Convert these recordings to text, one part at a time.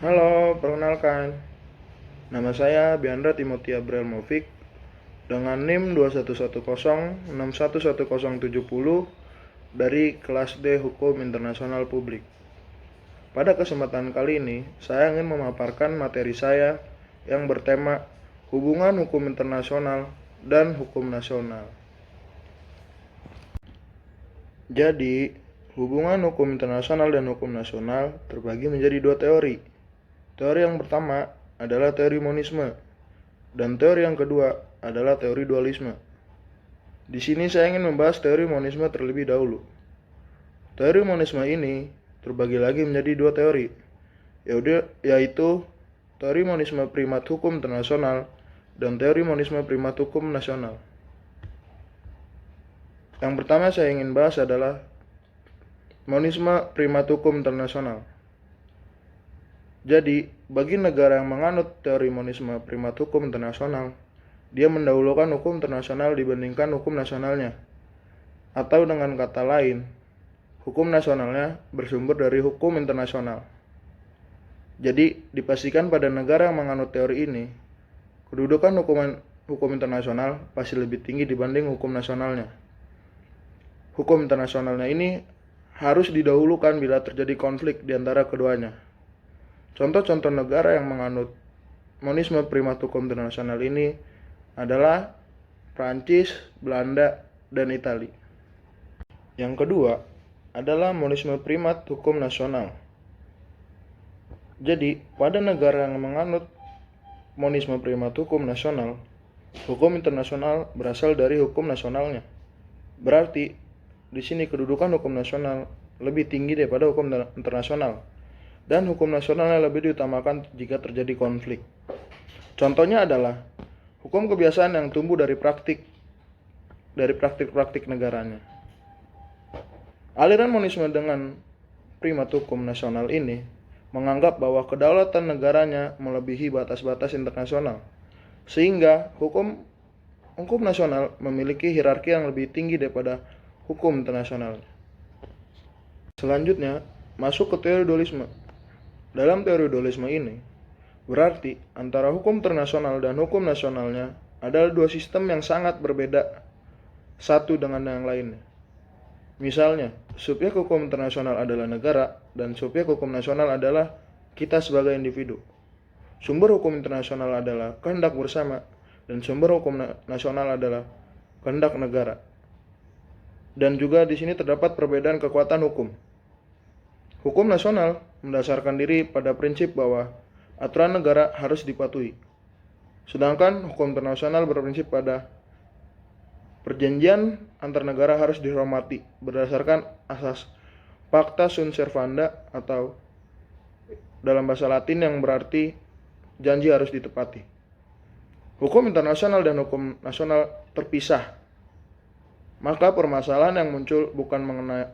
Halo, perkenalkan. Nama saya Biandra Timothy Abrel Movik dengan NIM 2110611070 dari kelas D Hukum Internasional Publik. Pada kesempatan kali ini, saya ingin memaparkan materi saya yang bertema hubungan hukum internasional dan hukum nasional. Jadi, hubungan hukum internasional dan hukum nasional terbagi menjadi dua teori. Teori yang pertama adalah teori monisme, dan teori yang kedua adalah teori dualisme. Di sini saya ingin membahas teori monisme terlebih dahulu. Teori monisme ini terbagi lagi menjadi dua teori, yaitu teori monisme primat hukum internasional dan teori monisme primat hukum nasional. Yang pertama saya ingin bahas adalah monisme primat hukum internasional. Jadi, bagi negara yang menganut teori monisme primat hukum internasional, dia mendahulukan hukum internasional dibandingkan hukum nasionalnya. Atau dengan kata lain, hukum nasionalnya bersumber dari hukum internasional. Jadi, dipastikan pada negara yang menganut teori ini, kedudukan hukum internasional pasti lebih tinggi dibanding hukum nasionalnya. Hukum internasionalnya ini harus didahulukan bila terjadi konflik di antara keduanya. Contoh-contoh negara yang menganut monisme primat hukum internasional ini adalah Prancis, Belanda, dan Italia. Yang kedua adalah monisme primat hukum nasional. Jadi, pada negara yang menganut monisme primat hukum nasional, hukum internasional berasal dari hukum nasionalnya. Berarti, di sini kedudukan hukum nasional lebih tinggi daripada hukum internasional. Dan hukum nasionalnya lebih diutamakan jika terjadi konflik. Contohnya adalah hukum kebiasaan yang tumbuh dari praktik-praktik negaranya. Aliran monisme dengan primat hukum nasional ini menganggap bahwa kedaulatan negaranya melebihi batas-batas internasional, sehingga hukum nasional memiliki hierarki yang lebih tinggi daripada hukum internasional. Selanjutnya, masuk ke teori dualisme. Dalam teori dualisme ini, berarti antara hukum internasional dan hukum nasionalnya adalah dua sistem yang sangat berbeda satu dengan yang lainnya. Misalnya, subjek hukum internasional adalah negara dan subjek hukum nasional adalah kita sebagai individu. Sumber hukum internasional adalah kehendak bersama dan sumber hukum nasional adalah kehendak negara. Dan juga di sini terdapat perbedaan kekuatan hukum. Hukum nasional mendasarkan diri pada prinsip bahwa aturan negara harus dipatuhi. Sedangkan hukum internasional berprinsip pada perjanjian antar negara harus dihormati berdasarkan asas pacta sunt servanda atau dalam bahasa Latin yang berarti janji harus ditepati. Hukum internasional dan hukum nasional terpisah. Maka permasalahan yang muncul bukan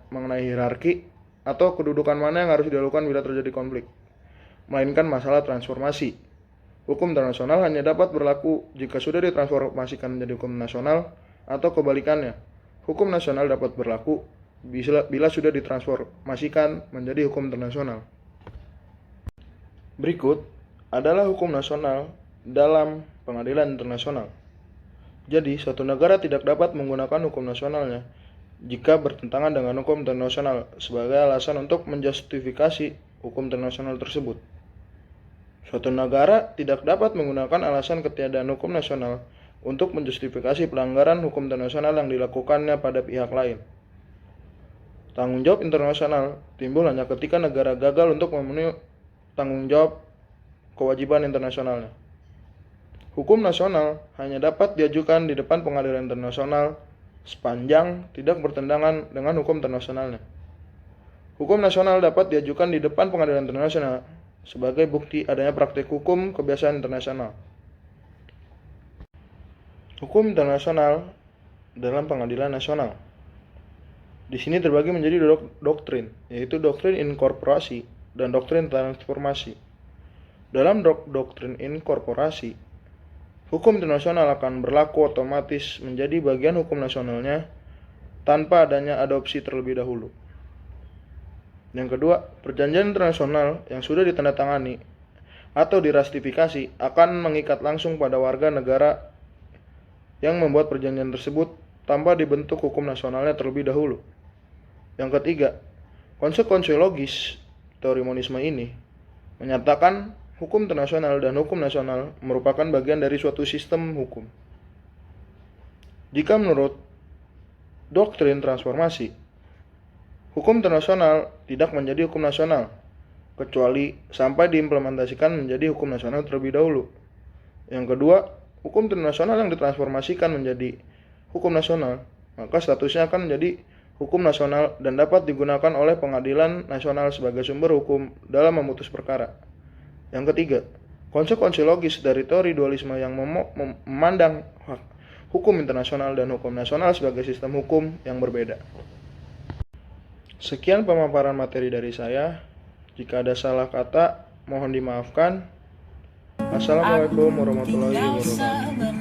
mengenai hierarki atau kedudukan mana yang harus dilakukan bila terjadi konflik, melainkan masalah transformasi. Hukum internasional hanya dapat berlaku jika sudah ditransformasikan menjadi hukum nasional atau kebalikannya. Hukum nasional dapat berlaku bila sudah ditransformasikan menjadi hukum internasional. Berikut adalah hukum nasional dalam pengadilan internasional. Jadi, suatu negara tidak dapat menggunakan hukum nasionalnya jika bertentangan dengan hukum internasional sebagai alasan untuk menjustifikasi hukum internasional tersebut. Suatu negara tidak dapat menggunakan alasan ketiadaan hukum nasional untuk menjustifikasi pelanggaran hukum internasional yang dilakukannya pada pihak lain. Tanggung jawab internasional timbul hanya ketika negara gagal untuk memenuhi tanggung jawab kewajiban internasionalnya. Hukum nasional hanya dapat diajukan di depan pengadilan internasional sepanjang tidak bertentangan dengan hukum internasionalnya. Hukum nasional dapat diajukan di depan pengadilan internasional sebagai bukti adanya praktik hukum kebiasaan internasional. Hukum internasional dalam pengadilan nasional. Di sini terbagi menjadi doktrin, yaitu doktrin inkorporasi dan doktrin transformasi. Dalam doktrin inkorporasi, hukum internasional akan berlaku otomatis menjadi bagian hukum nasionalnya tanpa adanya adopsi terlebih dahulu. Yang kedua, perjanjian internasional yang sudah ditandatangani atau dirastifikasi akan mengikat langsung pada warga negara yang membuat perjanjian tersebut tanpa dibentuk hukum nasionalnya terlebih dahulu. Yang ketiga, konsekuensi logis teori monisme ini menyatakan hukum internasional dan hukum nasional merupakan bagian dari suatu sistem hukum. Jika menurut doktrin transformasi, hukum internasional tidak menjadi hukum nasional, kecuali sampai diimplementasikan menjadi hukum nasional terlebih dahulu. Yang kedua, hukum internasional yang ditransformasikan menjadi hukum nasional, maka statusnya akan menjadi hukum nasional dan dapat digunakan oleh pengadilan nasional sebagai sumber hukum dalam memutus perkara. Yang ketiga, konsekuensi logis dari teori dualisme yang memandang hukum internasional dan hukum nasional sebagai sistem hukum yang berbeda. Sekian pemaparan materi dari saya. Jika ada salah kata, mohon dimaafkan. Assalamualaikum warahmatullahi wabarakatuh.